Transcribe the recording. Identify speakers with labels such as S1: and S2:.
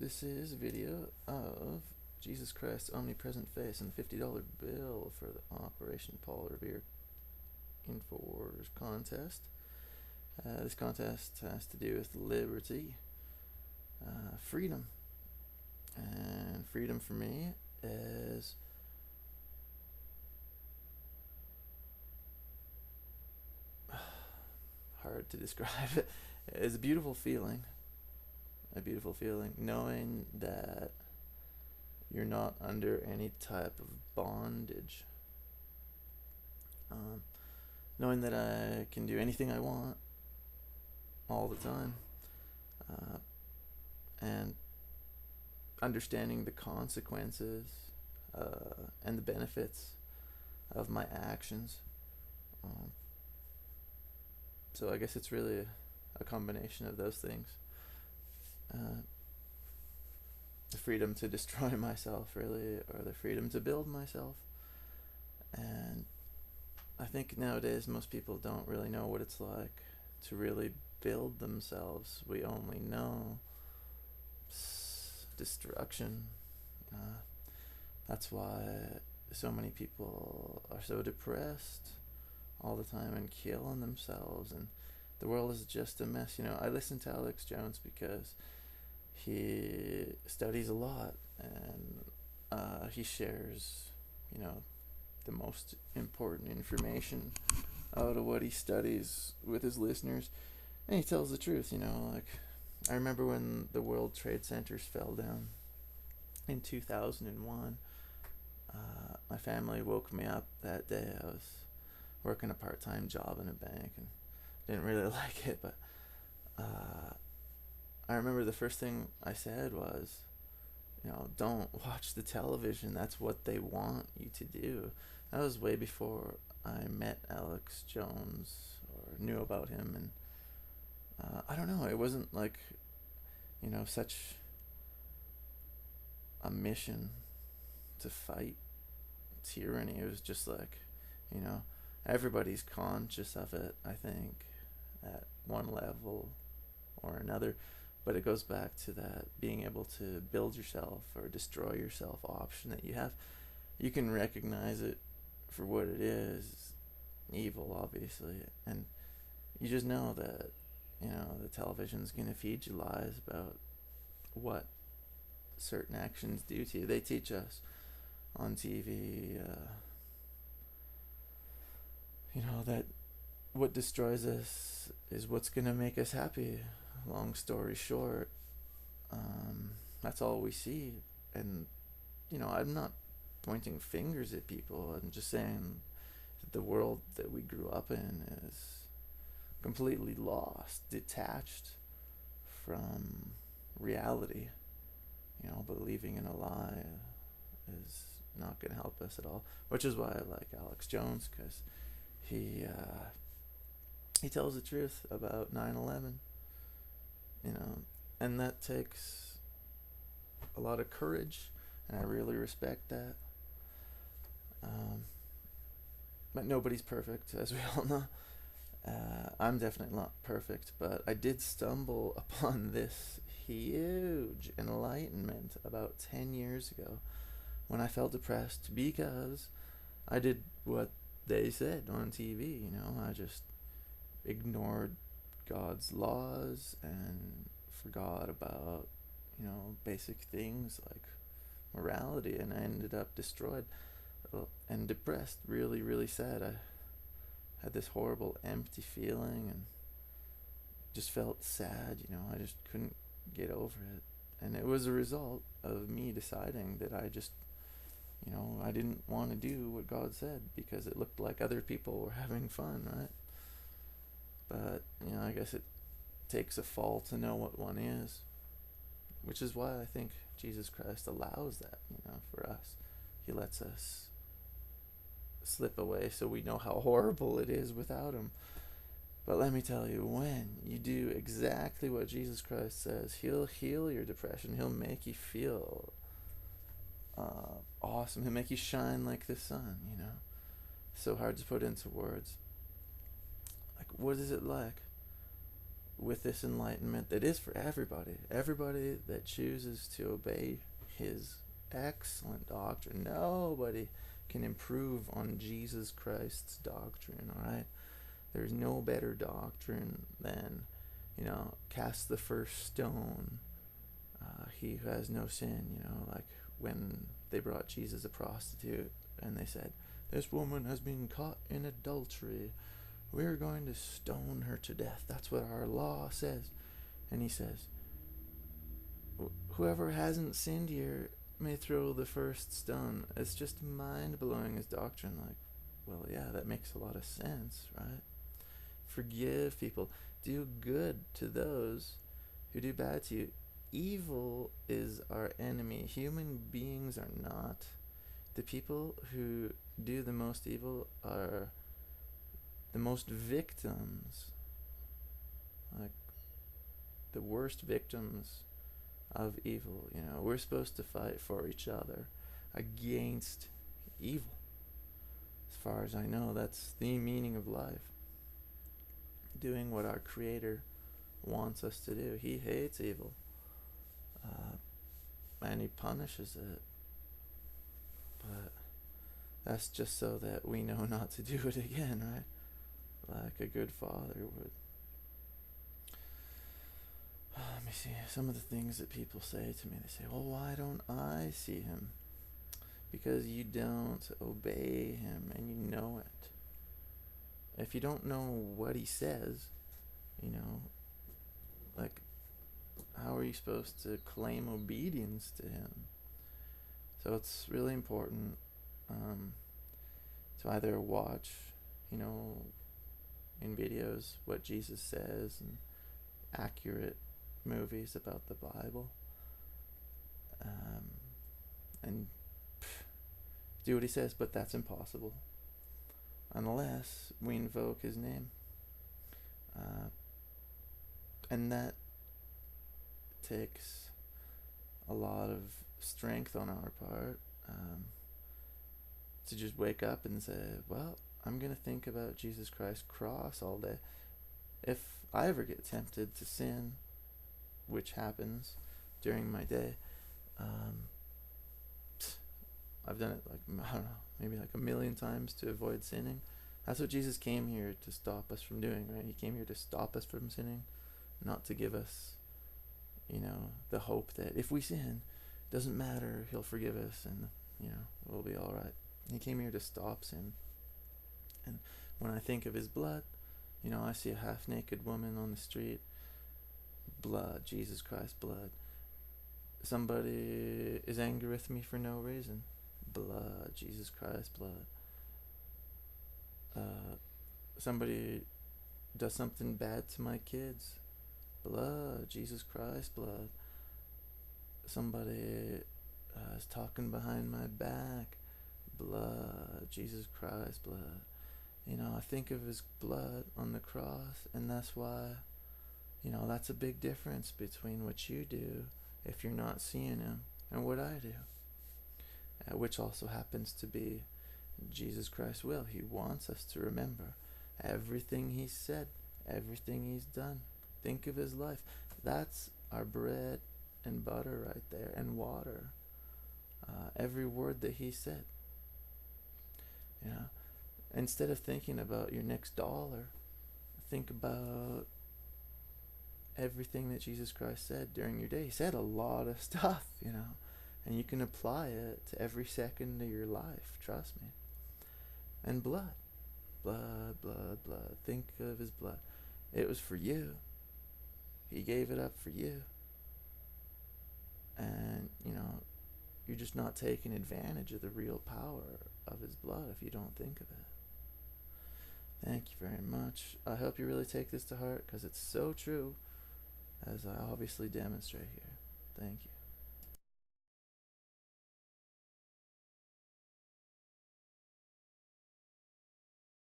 S1: This is a video of Jesus Christ's omnipresent face and the $50 bill for the Operation Paul Revere Infowars contest. This contest has to do with liberty, freedom, and freedom for me is hard to describe. It's a beautiful feeling, knowing that you're not under any type of bondage, knowing that I can do anything I want all the time, and understanding the consequences and the benefits of my actions. So I guess it's really a combination of those things. The freedom to destroy myself, really, or the freedom to build myself. And I think nowadays most people don't really know what it's like to really build themselves. We only know destruction. That's why so many people are so depressed all the time and killing themselves, and the world is just a mess. I listen to Alex Jones because he studies a lot, and he shares the most important information out of what he studies with his listeners, and he tells the truth. Like, I remember when the World Trade Centers fell down in 2001. My family woke me up that day. I was working a part-time job in a bank and didn't really like it, but I remember the first thing I said was, don't watch the television. That's what they want you to do. That was way before I met Alex Jones or knew about him, and I don't know, it wasn't like, such a mission to fight tyranny. It was just like, everybody's conscious of it, I think, at one level or another, but it goes back to that being able to build yourself or destroy yourself option that you have. You can recognize it for what it is, evil, obviously, and you just know that the television's gonna feed you lies about what certain actions do to you. They teach us on TV, that what destroys us is what's gonna make us happy. Long story short, that's all we see. And I'm not pointing fingers at people. I'm just saying that the world that we grew up in is completely lost, detached from reality. Believing in a lie is not going to help us at all, which is why I like Alex Jones, because he tells the truth about 9/11, and that takes a lot of courage, and I really respect that. But nobody's perfect, as we all know. I'm definitely not perfect, but I did stumble upon this huge enlightenment about 10 years ago when I felt depressed because I did what they said on TV. I just ignored God's laws and forgot about basic things like morality, and I ended up destroyed and depressed, really, really sad. I had this horrible empty feeling and just felt sad. I just couldn't get over it, and it was a result of me deciding that I just I didn't want to do what God said because it looked like other people were having fun, right? But I guess it takes a fall to know what one is, which is why I think Jesus Christ allows that, for us. He lets us slip away so we know how horrible it is without him. But let me tell you, when you do exactly what Jesus Christ says, he'll heal your depression. He'll make you feel awesome. He'll make you shine like the sun. So hard to put into words. Like, what is it like with this enlightenment that is for everybody. Everybody that chooses to obey his excellent doctrine. Nobody can improve on Jesus Christ's doctrine, alright? There's no better doctrine than, cast the first stone. He who has no sin, like when they brought Jesus a prostitute and they said, this woman has been caught in adultery. We're going to stone her to death. That's what our law says. And he says, whoever hasn't sinned here may throw the first stone. It's just mind-blowing, his doctrine. Like, well, yeah, that makes a lot of sense, right? Forgive people. Do good to those who do bad to you. Evil is our enemy. Human beings are not. The people who do the most evil are the most victims, like the worst victims of evil. We're supposed to fight for each other against evil. As far as I know, that's the meaning of life. Doing what our Creator wants us to do. He hates evil, and he punishes it. But that's just so that we know not to do it again, right? Like a good father would. Let me see. Some of the things that people say to me. They say, well, why don't I see him? Because you don't obey him and you know it. If you don't know what he says, like, how are you supposed to claim obedience to him? So it's really important to either watch, in videos what Jesus says and accurate movies about the Bible, and do what he says, but that's impossible unless we invoke his name, and that takes a lot of strength on our part, to just wake up and say, well, I'm going to think about Jesus Christ's cross all day. If I ever get tempted to sin, which happens during my day, I've done it maybe like a million times to avoid sinning. That's what Jesus came here to stop us from doing, right? He came here to stop us from sinning, not to give us, the hope that if we sin, it doesn't matter, he'll forgive us and, we'll be all right. He came here to stop sin. And when I think of his blood, I see a half-naked woman on the street, blood, Jesus Christ, blood. Somebody is angry with me for no reason, blood, Jesus Christ, blood. Somebody does something bad to my kids, blood, Jesus Christ, blood. Somebody is talking behind my back, blood, Jesus Christ, blood. I think of his blood on the cross, and that's why, that's a big difference between what you do if you're not seeing him and what I do, which also happens to be Jesus Christ's will. He wants us to remember everything he said, everything he's done. Think of his life. That's our bread and butter right there, and water. Every word that he said. Instead of thinking about your next dollar, think about everything that Jesus Christ said during your day. He said a lot of stuff, and you can apply it to every second of your life, trust me. And blood. Blood, blood, blood. Think of his blood. It was for you. He gave it up for you. And, you're just not taking advantage of the real power of his blood if you don't think of it. Thank you very much. I hope you really take this to heart, because it's so true, as I obviously demonstrate here. Thank you.